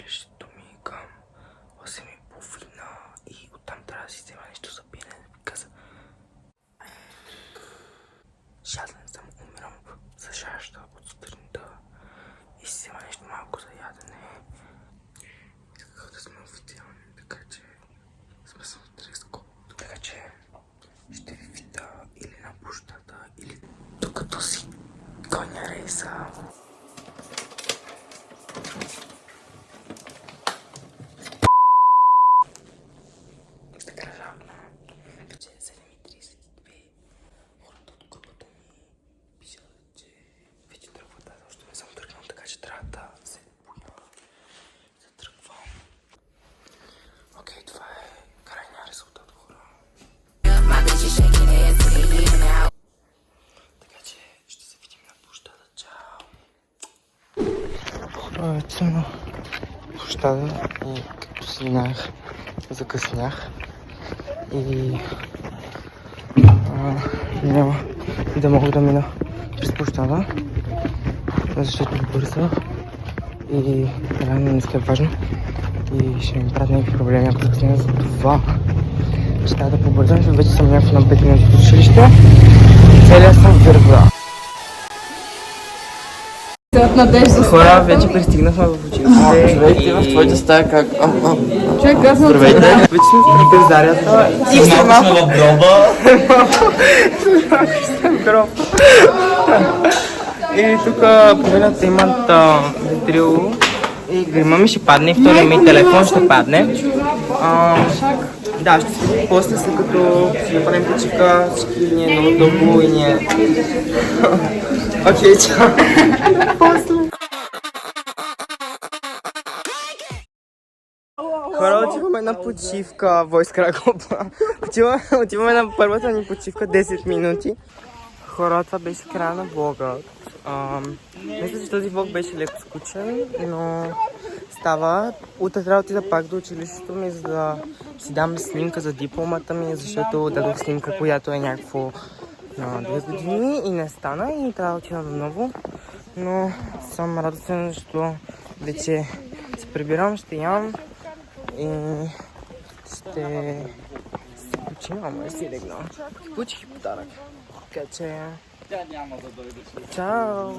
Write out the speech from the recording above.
училището ми към 8:30 и оттам трябва да си взема нещо за пиене. Каза, жаден съм, умирам за жажда от сутринта и си взема нещо малко за ядене. Исках да сме официални, така че сме с дрес-код. Така че ще ви видя или на площада, или докато си гоня рейса. Вече е 7:32. Хората от групата ми пишат, че вече тръгват, аз още не съм тръгнал, така че трябва да се боя да тръгвам. Окей, това е крайния резултат, хора. Така че ще се видим на площада. Чао! Хора, вече съм на площада и както си знаех, закъснях. И няма да мога да мина през площада, защото бърза и реално днеска е важно и ще ми правят някакви проблеми, ако закъсня. За това ще трябва да побързам, защото вече съм някакво на 5 минути в училище. Целият съм върва. Хора, вече пристигнахме в училище. Здравейте, в твоята стая как? Здравейте! Вече сме в трапезарията и сме малко в гроба. И тук половината имат витрил и грима ми ще падне и втория ми телефон ще падне. Да, ще се видим после, след като си направим почивка, всички ни е много дълго и ни е... Окей, чао! Хора, отиваме на почивка, Войс Кракопа. Отиваме на първата ни почивка 10 минути. Хора, това беше края на влога. Мисля, че този влог беше леко скучен, но става. Утре трябва да отида пак до училището ми, за да си дам снимка за дипломата ми, защото дадох снимка, която е някакво на 2 години и не стана и трябва да отида наново. Но съм радостен, защото вече се прибирам, ще ям и ще се починам и си легна. Получих подарък. Така че... Чао!